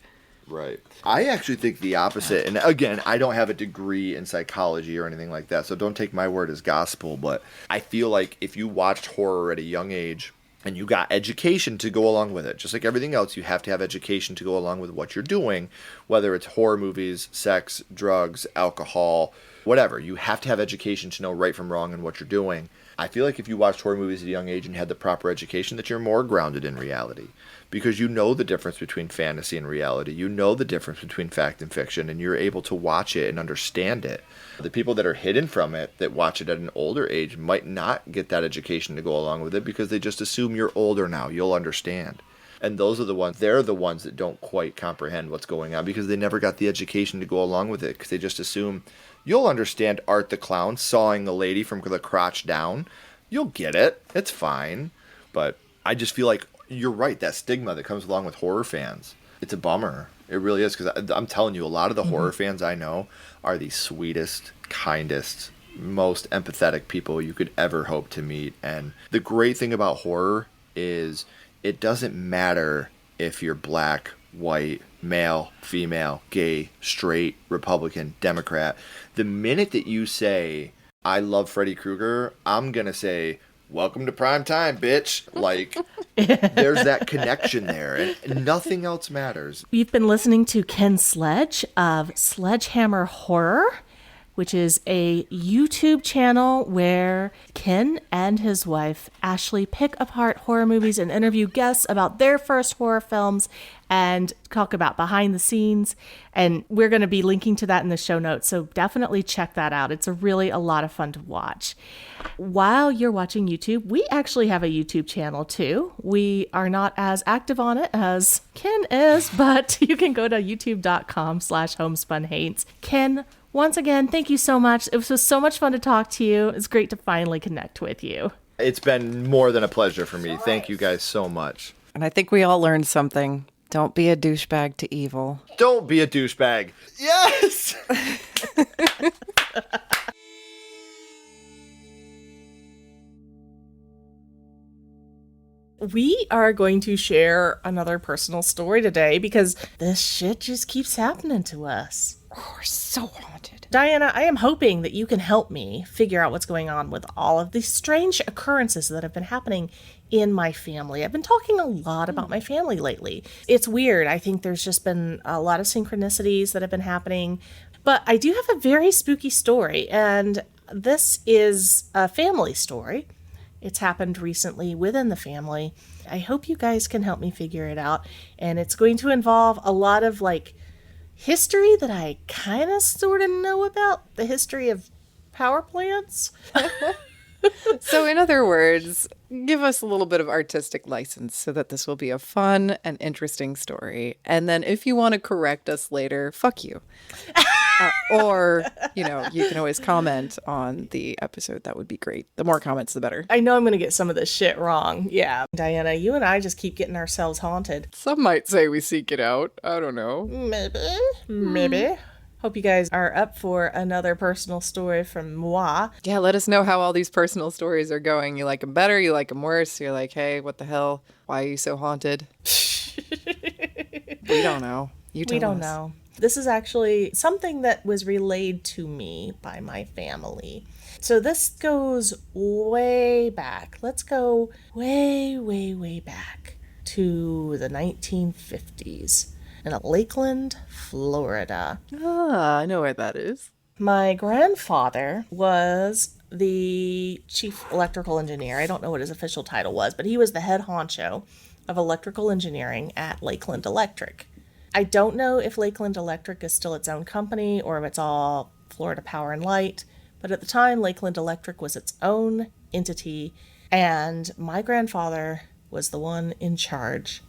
Speaker 4: Right. I actually think the opposite. And again, I don't have a degree in psychology or anything like that, so don't take my word as gospel. But I feel like if you watched horror at a young age and you got education to go along with it, just like everything else, you have to have education to go along with what you're doing, whether it's horror movies, sex, drugs, alcohol, whatever. You have to have education to know right from wrong and what you're doing. I feel like if you watched horror movies at a young age and had the proper education, that you're more grounded in reality. Because you know the difference between fantasy and reality. You know the difference between fact and fiction, and you're able to watch it and understand it. The people that are hidden from it, that watch it at an older age, might not get that education to go along with it because they just assume you're older now. You'll understand. And they're the ones that don't quite comprehend what's going on because they never got the education to go along with it, because they just assume you'll understand Art the Clown sawing the lady from the crotch down. You'll get it. It's fine. But I just feel like you're right. That stigma that comes along with horror fans, it's a bummer. It really is, because I'm telling you, a lot of the horror fans I know are the sweetest, kindest, most empathetic people you could ever hope to meet. And the great thing about horror is it doesn't matter if you're black, white, male, female, gay, straight, Republican, Democrat. The minute that you say, I love Freddy Krueger, I'm going to say, welcome to prime time, bitch. Like, there's that connection there, and nothing else matters.
Speaker 1: You've been listening to Ken Sledge of Sledgehammer Horror, which is a YouTube channel where Ken and his wife, Ashley, pick apart horror movies and interview guests about their first horror films and talk about behind the scenes. And we're going to be linking to that in the show notes, so definitely check that out. It's really a lot of fun to watch. While you're watching YouTube, we actually have a YouTube channel too. We are not as active on it as Ken is, but you can go to youtube.com/homespunhates. Ken, once again, thank you so much. It was so much fun to talk to you. It's great to finally connect with you.
Speaker 4: It's been more than a pleasure for me. Thank you guys so much.
Speaker 2: And I think we all learned something. Don't be a douchebag to evil.
Speaker 4: Don't be a douchebag. Yes!
Speaker 1: We are going to share another personal story today because this shit just keeps happening to us.
Speaker 2: We're so haunted.
Speaker 1: Diana, I am hoping that you can help me figure out what's going on with all of these strange occurrences that have been happening in my family. I've been talking a lot about my family lately. It's weird. I think there's just been a lot of synchronicities that have been happening. But I do have a very spooky story, and this is a family story. It's happened recently within the family. I hope you guys can help me figure it out. And it's going to involve a lot of history that I kind of sort of know about. The history of power plants.
Speaker 2: So in other words, give us a little bit of artistic license so that this will be a fun and interesting story. And then if you want to correct us later, fuck you. Or, you can always comment on the episode. That would be great. The more comments, the better.
Speaker 1: I know I'm going to get some of this shit wrong. Yeah. Diana, you and I just keep getting ourselves haunted.
Speaker 2: Some might say we seek it out. I don't know.
Speaker 1: Maybe. Hope you guys are up for another personal story from moi.
Speaker 2: Yeah, let us know how all these personal stories are going. You like them better? You like them worse? You're like, hey, what the hell? Why are you so haunted? We don't know. You tell us.
Speaker 1: We don't know. This is actually something that was relayed to me by my family. So this goes way back. Let's go way, way, way back to the 1950s in Lakeland, Florida.
Speaker 2: Ah, I know where that is.
Speaker 1: My grandfather was the chief electrical engineer. I don't know what his official title was, but he was the head honcho of Electrical Engineering at Lakeland Electric. I don't know if Lakeland Electric is still its own company or if it's all Florida Power and Light, but at the time, Lakeland Electric was its own entity, and my grandfather was the one in charge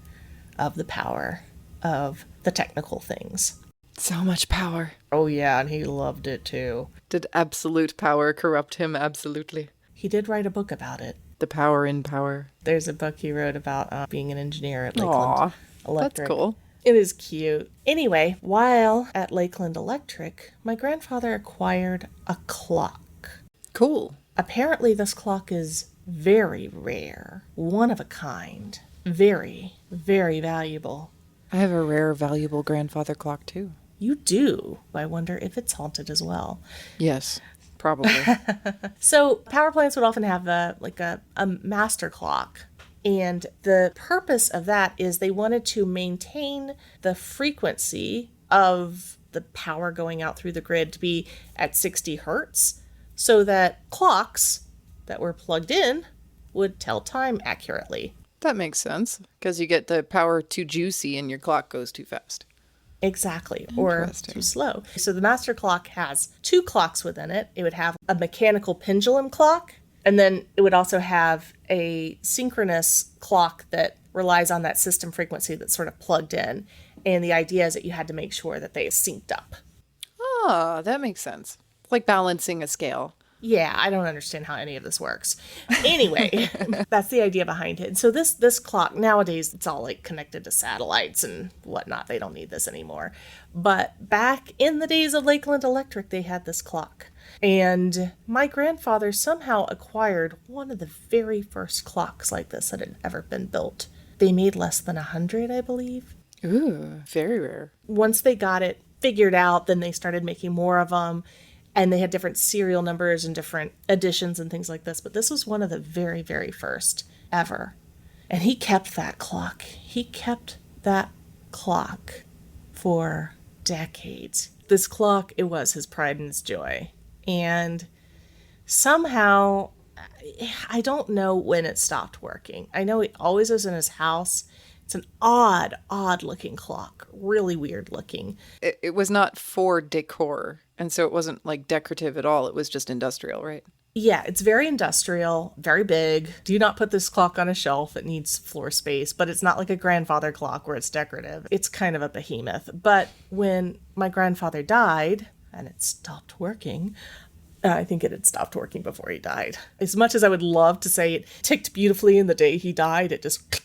Speaker 1: of the power, of the technical things.
Speaker 2: So much power.
Speaker 1: Oh yeah, and he loved it too.
Speaker 2: Did absolute power corrupt him absolutely?
Speaker 1: He did write a book about it.
Speaker 2: The power in power.
Speaker 1: There's a book he wrote about being an engineer at Lakeland Electric.
Speaker 2: That's cool.
Speaker 1: It is cute. Anyway, while at Lakeland Electric, my grandfather acquired a clock.
Speaker 2: Cool.
Speaker 1: Apparently, this clock is very rare, one of a kind, very, very valuable.
Speaker 2: I have a rare, valuable grandfather clock, too.
Speaker 1: You do. I wonder if it's haunted as well.
Speaker 2: Yes, probably.
Speaker 1: So power plants would often have a master clock. And the purpose of that is they wanted to maintain the frequency of the power going out through the grid to be at 60 hertz so that clocks that were plugged in would tell time accurately.
Speaker 2: That makes sense, because you get the power too juicy and your clock goes too fast.
Speaker 1: Exactly, or too slow. So the master clock has two clocks within it. It would have a mechanical pendulum clock, and then it would also have a synchronous clock that relies on that system frequency that's sort of plugged in. And the idea is that you had to make sure that they synced up.
Speaker 2: Ah, that makes sense. Like balancing a scale.
Speaker 1: Yeah, I don't understand how any of this works. Anyway, that's the idea behind it. So this clock, nowadays, it's all like connected to satellites and whatnot. They don't need this anymore. But back in the days of Lakeland Electric, they had this clock. And my grandfather somehow acquired one of the very first clocks like this that had ever been built. They made less than 100, I believe.
Speaker 2: Ooh, very rare.
Speaker 1: Once they got it figured out, then they started making more of them. And they had different serial numbers and different editions and things like this. But this was one of the very, very first ever. And he kept that clock. He kept that clock for decades. This clock, it was his pride and his joy. And somehow, I don't know when it stopped working. I know it always was in his house. It's an odd looking clock. Really weird looking.
Speaker 2: It was not for decor, and so it wasn't like decorative at all. It was just industrial, right?
Speaker 1: Yeah, it's very industrial, very big. Do not put this clock on a shelf. It needs floor space, but it's not like a grandfather clock where it's decorative. It's kind of a behemoth. But when my grandfather died and it stopped working, I think it had stopped working before he died. As much as I would love to say it ticked beautifully in the day he died, it just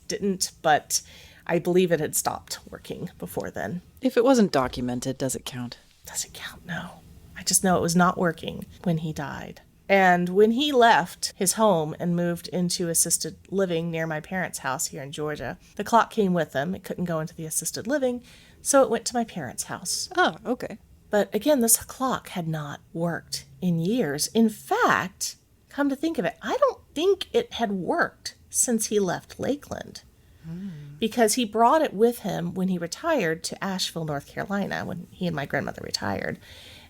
Speaker 1: didn't, but I believe it had stopped working before then.
Speaker 2: If it wasn't documented, does it count?
Speaker 1: Does it count? No. I just know it was not working when he died. And when he left his home and moved into assisted living near my parents' house here in Georgia, the clock came with him. It couldn't go into the assisted living, so it went to my parents' house.
Speaker 2: Oh, okay.
Speaker 1: But again, this clock had not worked in years. In fact, come to think of it, I don't think it had worked since he left Lakeland. Because he brought it with him when he retired to Asheville, North Carolina, when he and my grandmother retired.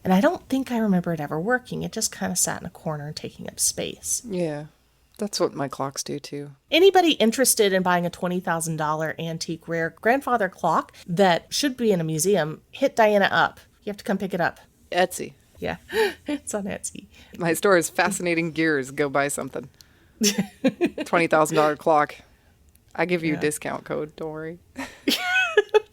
Speaker 1: And I don't think I remember it ever working. It just kind of sat in a corner and taking up space.
Speaker 2: Yeah, that's what my clocks do too.
Speaker 1: Anybody interested in buying a $20,000 antique rare grandfather clock that should be in a museum, hit Diana up. You have to come pick it up.
Speaker 2: Etsy.
Speaker 1: Yeah, it's on Etsy.
Speaker 2: My store is Fascinating Gears. Go buy something. $20,000 clock. I give you a discount code. Don't worry.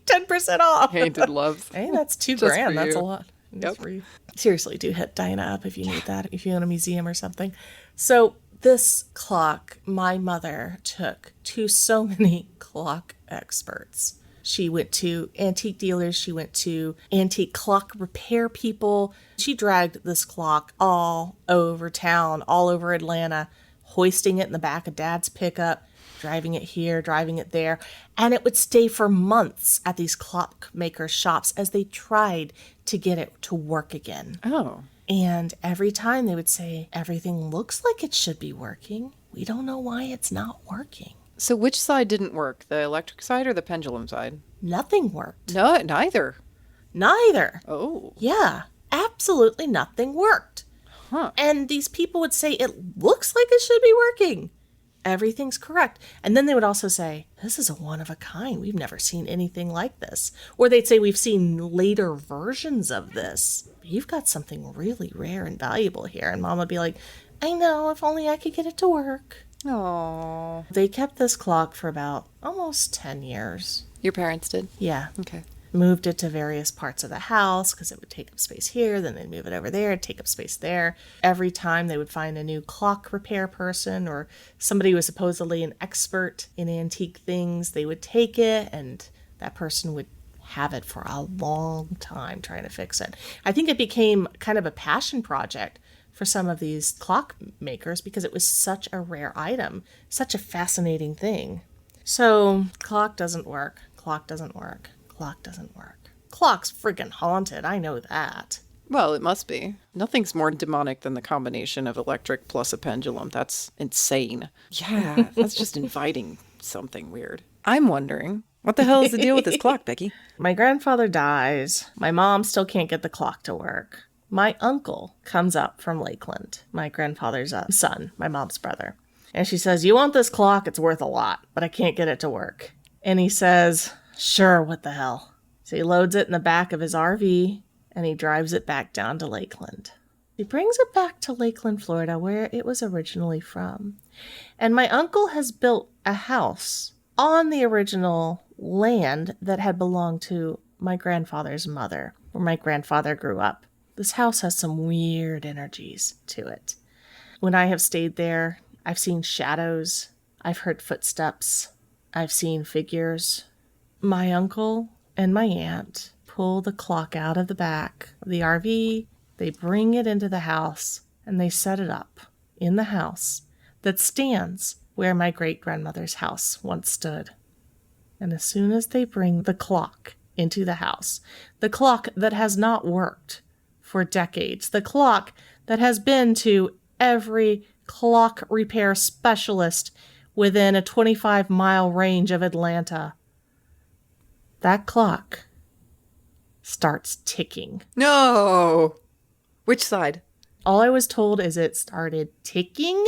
Speaker 1: 10% off.
Speaker 2: Painted loves.
Speaker 1: Hey, that's $2,000.
Speaker 2: for
Speaker 1: That's a
Speaker 2: you.
Speaker 1: lot.
Speaker 2: Yep.
Speaker 1: Just for you. Seriously, do hit Dinah up if you need that, if you own a museum or something. So this clock, my mother took to so many clock experts. She went to antique dealers. She went to antique clock repair people. She dragged this clock all over town, all over Atlanta, hoisting it in the back of Dad's pickup, driving it here, driving it there. And it would stay for months at these clockmaker shops as they tried to get it to work again.
Speaker 2: Oh.
Speaker 1: And every time they would say, everything looks like it should be working. We don't know why it's not working.
Speaker 2: So which side didn't work? The electric side or the pendulum side?
Speaker 1: Nothing worked.
Speaker 2: No, neither.
Speaker 1: Neither.
Speaker 2: Oh.
Speaker 1: Yeah, absolutely nothing worked.
Speaker 2: Huh.
Speaker 1: And these people would say, it looks like it should be working. Everything's correct. And then they would also say, this is a one of a kind. We've never seen anything like this. Or they'd say, we've seen later versions of this. You've got something really rare and valuable here. And Mom would be like, I know, if only I could get it to work.
Speaker 2: Oh.
Speaker 1: They kept this clock for about almost 10 years.
Speaker 2: Your parents did?
Speaker 1: Yeah.
Speaker 2: Okay.
Speaker 1: Moved it to various parts of the house because it would take up space here, then they'd move it over there, take up space there. Every time they would find a new clock repair person or somebody who was supposedly an expert in antique things, they would take it and that person would have it for a long time trying to fix it. I think it became kind of a passion project for some of these clock makers because it was such a rare item, such a fascinating thing. So, clock doesn't work. Clock doesn't work. Clock doesn't work. Clock's freaking haunted. I know that.
Speaker 2: Well, it must be. Nothing's more demonic than the combination of electric plus a pendulum. That's insane. Yeah, that's just inviting something weird. I'm wondering, what the hell is the deal with this clock, Becky?
Speaker 1: My grandfather dies. My mom still can't get the clock to work. My uncle comes up from Lakeland, my grandfather's son, my mom's brother. And she says, you want this clock? It's worth a lot, but I can't get it to work. And he says, sure, what the hell? So he loads it in the back of his RV and he drives it back down to Lakeland. He brings it back to Lakeland, Florida, where it was originally from. And my uncle has built a house on the original land that had belonged to my grandfather's mother, where my grandfather grew up. This house has some weird energies to it. When I have stayed there, I've seen shadows, I've heard footsteps, I've seen figures. My uncle and my aunt pull the clock out of the back of the RV, they bring it into the house, and they set it up in the house that stands where my great-grandmother's house once stood. And as soon as they bring the clock into the house, the clock that has not worked for decades, the clock that has been to every clock repair specialist within a 25-mile range of Atlanta, that clock starts ticking.
Speaker 2: No! Which side?
Speaker 1: All I was told is it started ticking.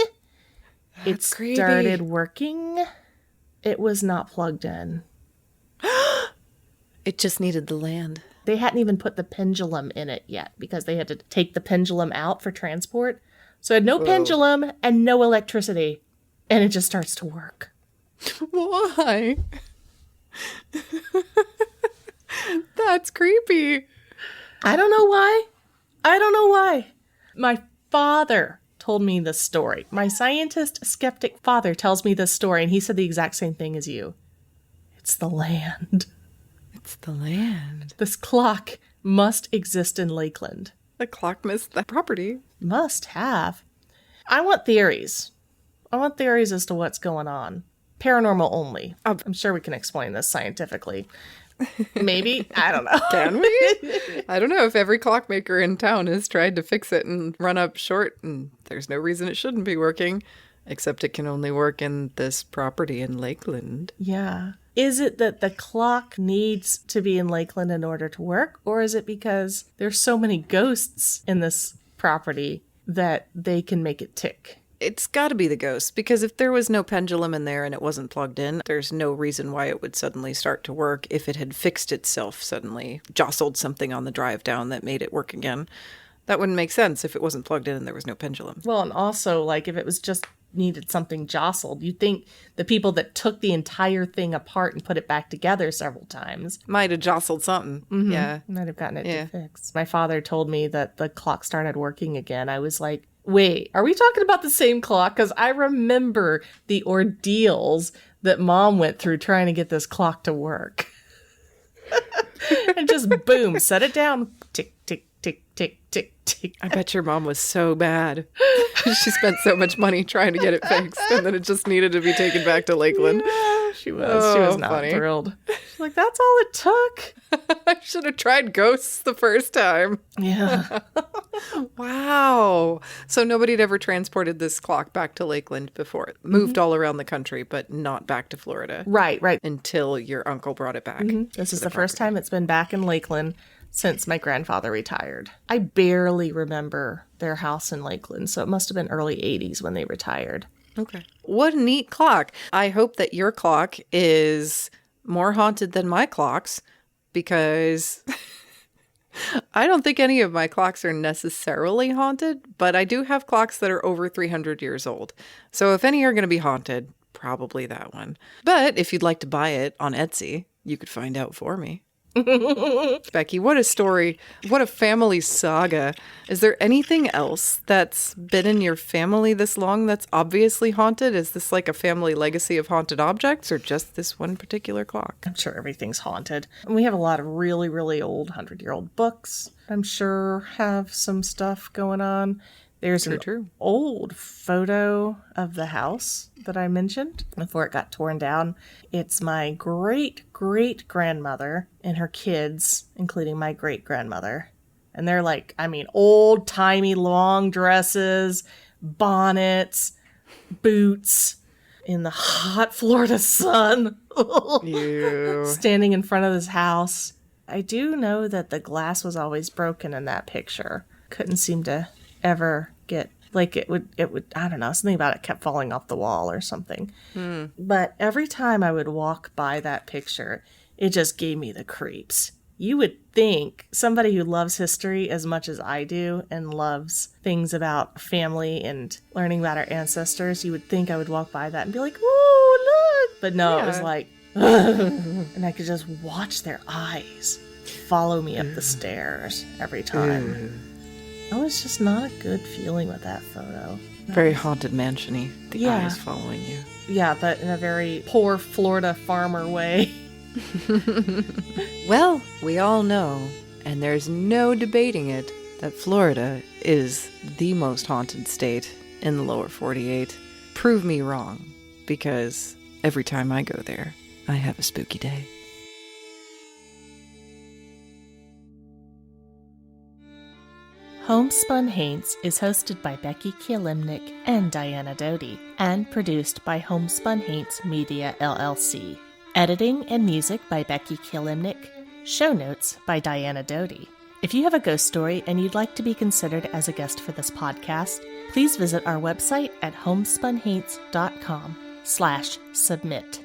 Speaker 1: It
Speaker 2: creepy.
Speaker 1: started working. It was not plugged in.
Speaker 2: It just needed the land.
Speaker 1: They hadn't even put the pendulum in it yet because they had to take the pendulum out for transport. So it had no pendulum and no electricity. And it just starts to work.
Speaker 2: Why? That's creepy.
Speaker 1: I don't know why. I don't know why. My father told me this story. My scientist skeptic father tells me this story, and he said the exact same thing as you. It's the land.
Speaker 2: It's the land.
Speaker 1: This clock must exist in Lakeland.
Speaker 2: The clock missed the property.
Speaker 1: Must have. I want theories. I want theories as to what's going on. Paranormal only. I'm sure we can explain this scientifically. Maybe. I don't know.
Speaker 2: Can we? I don't know if every clockmaker in town has tried to fix it and run up short, and there's no reason it shouldn't be working, except it can only work in this property in Lakeland.
Speaker 1: Yeah. Is it that the clock needs to be in Lakeland in order to work, or is it because there's so many ghosts in this property that they can make it tick?
Speaker 2: It's got to be the ghost, because if there was no pendulum in there and it wasn't plugged in, there's no reason why it would suddenly start to work if it had fixed itself suddenly, jostled something on the drive down that made it work again. That wouldn't make sense if it wasn't plugged in and there was no pendulum.
Speaker 1: Well, and also, like, if it was just needed something jostled, you'd think the people that took the entire thing apart and put it back together several times
Speaker 2: Might have jostled something. Yeah.
Speaker 1: might have gotten it to fix. My father told me that the clock started working again. I was like, wait, are we talking about the same clock? Because I remember the ordeals that Mom went through trying to get this clock to work. And just boom, set it down. Tick, tick, tick, tick, tick, tick.
Speaker 2: I bet your mom was so bad. She spent so much money trying to get it fixed, and then it just needed to be taken back to Lakeland.
Speaker 1: Yeah, she was. She was not
Speaker 2: funny.
Speaker 1: thrilled. She's like, that's all it took.
Speaker 2: I should have tried ghosts the first time.
Speaker 1: Yeah.
Speaker 2: Wow. So nobody had ever transported this clock back to Lakeland before. It moved all around the country, but not back to Florida.
Speaker 1: Right.
Speaker 2: Until your uncle brought it back.
Speaker 1: This is the first time it's been back in Lakeland since my grandfather retired. I barely remember their house in Lakeland, so it must have been early 80s when they retired.
Speaker 2: Okay. What a neat clock. I hope that your clock is more haunted than my clocks, because I don't think any of my clocks are necessarily haunted, but I do have clocks that are over 300 years old. So if any are going to be haunted, probably that one. But if you'd like to buy it on Etsy, you could find out for me. Becky, what a story. What a family saga. Is there anything else that's been in your family this long that's obviously haunted? Is this like a family legacy of haunted objects, or just this one particular clock?
Speaker 1: I'm sure everything's haunted. And we have a lot of really, really old 100-year-old books. I'm sure have some stuff going on. There's an old photo of the house that I mentioned before it got torn down. It's my great-great-grandmother and her kids, including my great-grandmother. And they're like, old-timey long dresses, bonnets, boots, in the hot Florida sun. Standing in front of this house. I do know that the glass was always broken in that picture. Couldn't seem to ever get, like, it would I don't know, something about it kept falling off the wall or something. But every time I would walk by that picture, it just gave me the creeps. You would think somebody who loves history as much as I do and loves things about family and learning about our ancestors, you would think I would walk by that and be like, "Ooh, look!" But no, It was like, and I could just watch their eyes follow me up the stairs every time. It was just not a good feeling with that photo.
Speaker 2: Very haunted mansion-y. The eyes following you.
Speaker 1: Yeah, but in a very poor Florida farmer way.
Speaker 2: Well, we all know, and there's no debating it, that Florida is the most haunted state in the lower 48. Prove me wrong, because every time I go there, I have a spooky day.
Speaker 1: Homespun Haints is hosted by Becky Kielimnik and Diana Doty, and produced by Homespun Haints Media LLC. Editing and music by Becky Kielimnik. Show notes by Diana Doty. If you have a ghost story and you'd like to be considered as a guest for this podcast, please visit our website at homespunhaints.com/submit.